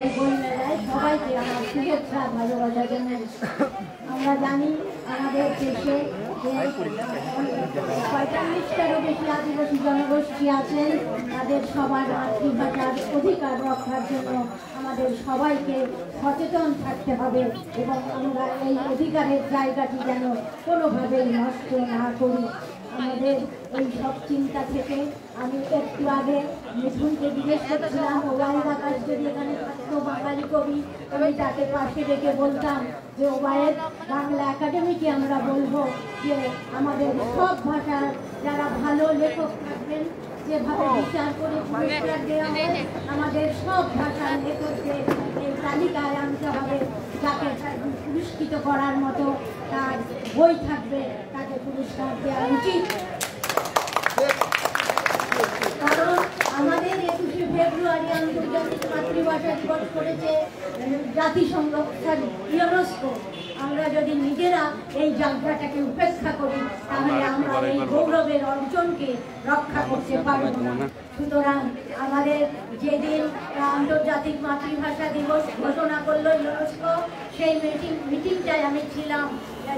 সবাইকে আমার শুভেচ্ছা ভালোবাসা জানাই। আমরা জানি আমাদের দেশে যে ৪৫টারও বেশি আদিবাসী জনগোষ্ঠী আছেন, তাদের সবার মাতৃভাষার অধিকার রক্ষার জন্য আমাদের সবাইকে সচেতন থাকতে হবে এবং আমরা এই অধিকারের জায়গাটি যেন কোনোভাবেই নষ্ট না করি। আমাদের এই সব চিন্তা থেকে আমি একটু আগে মিঠুনকে জিজ্ঞেস করছিলাম ওবায়দ আকাশ যদি এখানে থাকতো বাঙালি কবি, আমি তাকে পাশে রেখে বলতাম যে ওবায়দ, বাংলা একাডেমিকে আমরা বলবো যে আমাদের সব ভাষার যারা ভালো লেখক থাকবেন যেভাবে বিচার করে পুরস্কার দেওয়া হয়, আমাদের সব ভাষার লেখকদের এই তালিকায় আনতে হবে। যাকে পুরস্কৃত করার মতো তার বই থাকবে তাকে পুরস্কার দেওয়া উচিত। কারণ আমাদের 21শে ফেব্রুয়ারি আন্তর্জাতিক মাতৃভাষা দিবস করেছে জাতিসংঘ, ইউনেস্কো। আমরা যদি নিজেরা এই যাত্রাটাকে উপেক্ষা করি তাহলে আমরা এই গৌরবের অর্জনকে রক্ষা করতে পারব না। সুতরাং আমাদের যেদিন আন্তর্জাতিক মাতৃভাষা দিবস ঘোষণা করলো ইউনেস্কো, সেই মিটিংটায় আমি ছিলাম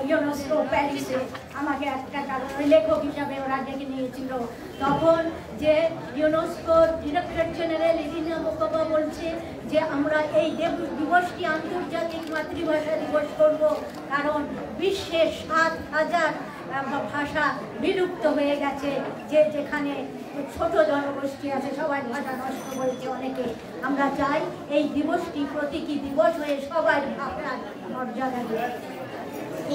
ইউনেস্কো প্যারিসে। আমাকে একটা কারণে লেখক হিসাবে ওরা ডেকে নিয়েছিল। তখন যে ইউনেস্কোর ডিরেক্টর জেনারেল ইরিনা বোকোভা বলছে যে আমরা এই দিবসটি আন্তর্জাতিক মাতৃভাষা দিবস করব, কারণ বিশ্বের ৭,০০০ ভাষা বিলুপ্ত হয়ে গেছে। যে যেখানে ছোট জনগোষ্ঠী আছে সবাই ভাষা নষ্ট করেছে অনেকে। আমরা চাই এই দিবসটি প্রতীকী দিবস হয়ে সবার ভাষার মর্যাদা দেয়।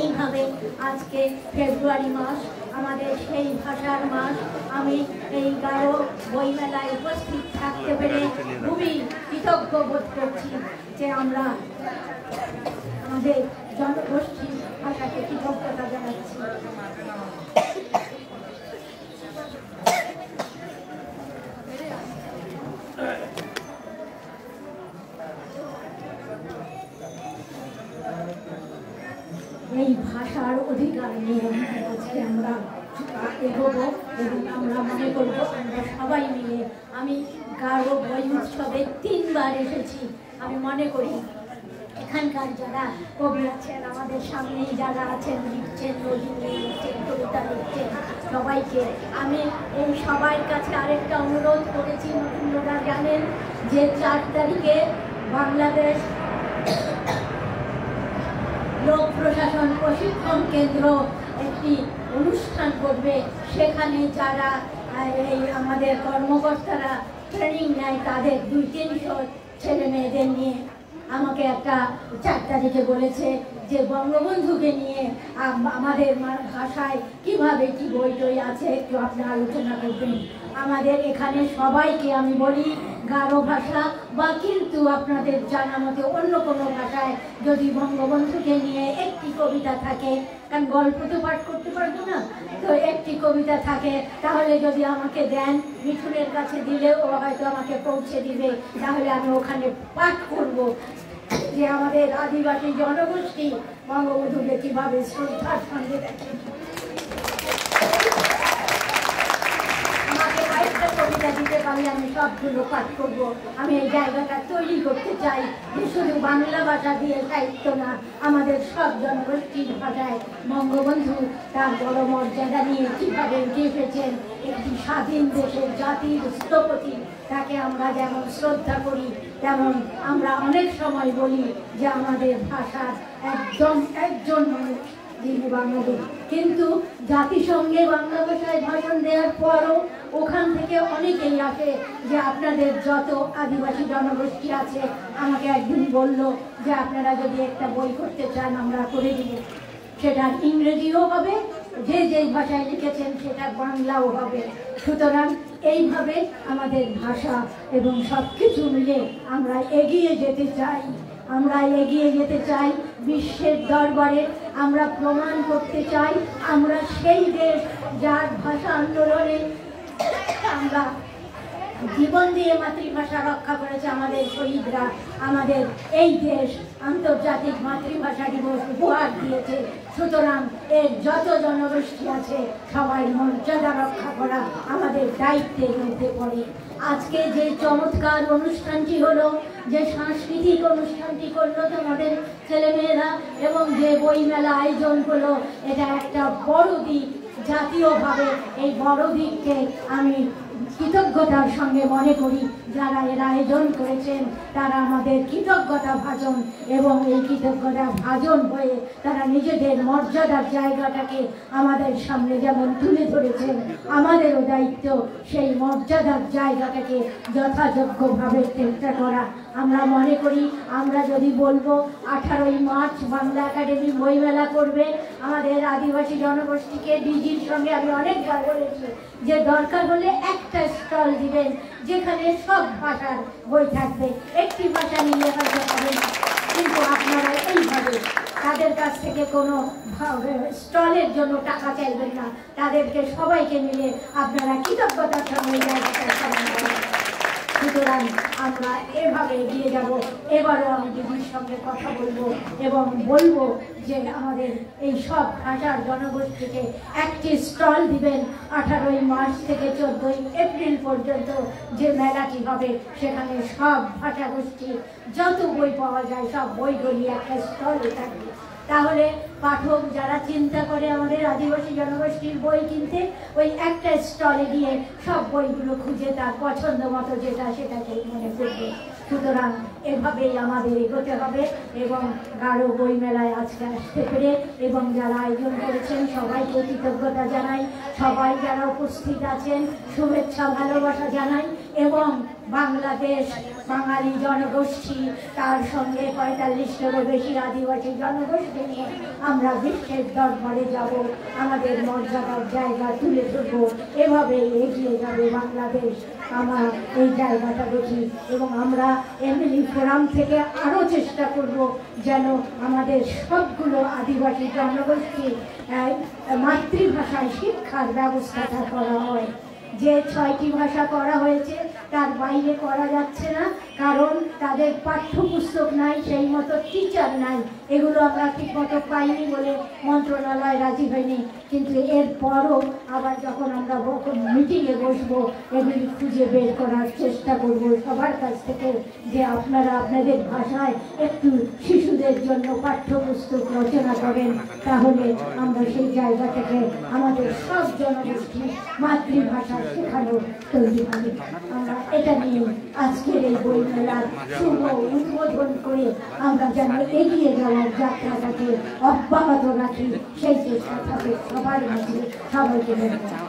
এইভাবে আজকে ফেব্রুয়ারি মাস আমাদের সেই ভাষার মাস। আমি এই গারো বইমেলায় উপস্থিত থাকতে পেরে খুবই কৃতজ্ঞ বোধ করছি যে আমরা আমাদের জনগোষ্ঠীর ভাষাকে কৃতজ্ঞতা জানাচ্ছি। এই ভাষার অধিকার নিয়ে আজকে আমরা এগোবো এবং আমরা মনে করবো আমরা সবাই মিলে। আমি গারো বই উৎসবে ৩ বার এসেছি। আমি মনে করি এখানকার যারা কবি আছেন, আমাদের সামনেই যারা আছেন, লিখছেন, রজনী লিখছেন, কবিতা লিখছেন, সবাইকে আমি এই সবার কাছে আরেকটা অনুরোধ করেছি। নতুনরা জানেন যে ৪ তারিখে বাংলাদেশ লোক প্রশাসন প্রশিক্ষণ কেন্দ্র একটি অনুষ্ঠান করবে। সেখানে যারা এই আমাদের কর্মকর্তারা ট্রেনিং নেয় তাদের 200-300 ছেলে মেয়েদের নিয়ে আমাকে একটা ৪ তারিখে বলেছে যে বঙ্গবন্ধুকে নিয়ে আমাদের ভাষায় কিভাবে কি বই টই আছে একটু আপনি আলোচনা করবেন। আমাদের এখানে সবাইকে আমি বলি গারো ভাষা বা কিন্তু আপনাদের জানা মতে অন্য কোনো ভাষায় যদি বঙ্গবন্ধুকে নিয়ে একটি কবিতা থাকে, কারণ গল্প তো পাঠ করতে পারবো না, তো একটি কবিতা থাকে তাহলে যদি আমাকে দেন, মিঠুনের কাছে দিলে ও হয়তো আমাকে পৌঁছে দিবে, তাহলে আমি ওখানে পাঠ করব যে আমাদের আদিবাসী জনগোষ্ঠী বঙ্গবন্ধুকে কিভাবে শ্রদ্ধার সঙ্গে দেখে। আমাকে আরেকটা কবিতা দিতে পারলে আমি সবগুলো পাঠ করবো। আমি এই জায়গাটা তৈরি করতে চাই যে শুধু বাংলা ভাষা দিয়ে সাহিত্য না, আমাদের সব জনগোষ্ঠীর ভাষায় বঙ্গবন্ধু তার বড় মর্যাদা নিয়ে কিভাবে উঠে এসেছেন। একটি স্বাধীন দেশের জাতির স্থপতি, তাকে আমরা যেমন শ্রদ্ধা করি তেমন আমরা অনেক সময় বলি যে আমাদের ভাষার একজন মানুষ যিনি বাঙালি। কিন্তু জাতিসংঘে বাংলা ভাষায় ভাষণ দেওয়ার পরও ওখান থেকে অনেকেই আসে যে আপনাদের যত আদিবাসী জনগোষ্ঠী আছে, আমাকে একদিন বলল যে আপনারা যদি একটা বই করতে চান আমরা করে দিব। সেটা ইংরেজিও হবে, যে যেই ভাষায় লিখেছেন সেটা বাংলাও হবে। সুতরাং এইভাবে আমাদের ভাষা এবং সব কিছু মিলে আমরা এগিয়ে যেতে চাই। আমরা এগিয়ে যেতে চাই বিশ্বের দরবারে। আমরা প্রমাণ করতে চাই আমরা সেই দেশ যার ভাষা আন্দোলনে আমরা জীবন দিয়ে মাতৃভাষা রক্ষা করেছে আমাদের শহীদরা, আমাদের এই দেশ আন্তর্জাতিক মাতৃভাষা দিবস উপহার দিয়েছে। সুতরাং এর যত জনগোষ্ঠী আছে সবাই মর্যাদা রক্ষা করা আমাদের দায়িত্বের মধ্যে পড়ে। আজকে যে চমৎকার অনুষ্ঠানটি হলো, যে সাংস্কৃতিক অনুষ্ঠানটি করলো তোমাদের ছেলেমেয়েরা, এবং যে বইমেলা আয়োজন হলো, এটা একটা বড় দিক। জাতীয়ভাবে এই বড় দিককে আমি কৃতজ্ঞতার সঙ্গে মনে করি। যারা এর আয়োজন করেছেন তারা আমাদের কৃতজ্ঞতা ভাজন, এবং এই কৃতজ্ঞতা ভাজন হয়ে তারা নিজেদের মর্যাদার জায়গাটাকে আমাদের সামনে যেমন তুলে ধরেছেন, আমাদেরও দায়িত্ব সেই মর্যাদার জায়গাটাকে যথাযোগ্যভাবে চেষ্টা করা। আমরা মনে করি আমরা যদি বলবো 18ই মার্চ বাংলা একাডেমি বইমেলা করবে, আমাদের আদিবাসী জনগোষ্ঠীকে ডিজির সঙ্গে আমি অনেকবার বলেছি যে দরকার হলে একটা স্টল দিবেন যেখানে সব ভাষার বই থাকবে, একটি ভাষা নিয়ে হয়তো হবে না, কিন্তু আপনারা এইভাবে তাদের কাছ থেকে কোনো স্টলের জন্য টাকা চাইবেন না, তাদেরকে সবাইকে মিলে আপনারা কৃতজ্ঞতার সঙ্গে সুতরাং আমরা এভাবে এগিয়ে যাব। এবারও আমি দিদির সঙ্গে কথা বলবো এবং বলবো যে আমাদের এই সব ভাষার জনগোষ্ঠীকে একটি স্টল দিবেন 18ই মার্চ থেকে 14ই এপ্রিল পর্যন্ত যে মেলাটি হবে, সেখানে সব ভাষাগোষ্ঠী যত বই পাওয়া যায় সব বইগুলি একটা স্টলে থাকবে। তাহলে পাঠক যারা চিন্তা করে আমাদের আদিবাসী জনগোষ্ঠীর বই কিনতে, ওই একটা স্টলে গিয়ে সব বইগুলো খুঁজে তার পছন্দ মতো যেটা সেটাকে মনে করবে। সুতরাং এভাবেই আমাদের এগোতে হবে এবং গাঢ় বই মেলায় আজকে আসতে পেরে এবং যারা আয়োজন করেছেন সবাইকে কৃতজ্ঞতা জানাই। সবাই যারা উপস্থিত আছেন শুভেচ্ছা ভালোবাসা জানাই, এবং বাংলাদেশ বাঙালি জনগোষ্ঠী তার সঙ্গে 45টারও বেশি আদিবাসী জনগোষ্ঠী নিয়ে আমরা বিশ্বের দরবারে যাব, আমাদের মর্যাদার জায়গা তুলে ধরবো। এভাবেই এগিয়ে যাবে বাংলাদেশ। আমরা এই জায়গাটা দেখি এবং আমরা এমএলএ ফোরাম থেকে আরও চেষ্টা করব যেন আমাদের সবগুলো আদিবাসী জনগোষ্ঠীর মাতৃভাষায় শিক্ষার ব্যবস্থাটা করা হয়। যে 6টি ভাষা করা হয়েছে তার বাইরে করা যাচ্ছে না, কারণ তাদের পাঠ্যপুস্তক নাই, সেই মতো টিচার নাই। এগুলো আমরা ঠিক মতো পাইনি বলে মন্ত্রণালয় রাজি হয়নি, কিন্তু এরপরও আবার যখন আমরা মিটিংয়ে বসবো এগুলি খুঁজে বের করার চেষ্টা করব সবার কাছ থেকে, যে আপনারা আপনাদের ভাষায় একটু শিশুদের জন্য পাঠ্যপুস্তক রচনা করেন, তাহলে আমরা সেই জায়গা থেকে আমাদের সব জনগোষ্ঠী মাতৃভাষা শেখানো তৈরি হবে। আমরা এটা নিয়ে আজকের এই বই মেলার শুভ উদ্বোধন করে আমরা যেন এগিয়ে যাওয়ার যাত্রাটাকে অব্যাহত রাখি, সেই চেষ্টা থাকে সবার মাঝে। সবাইকে ধন্যবাদ।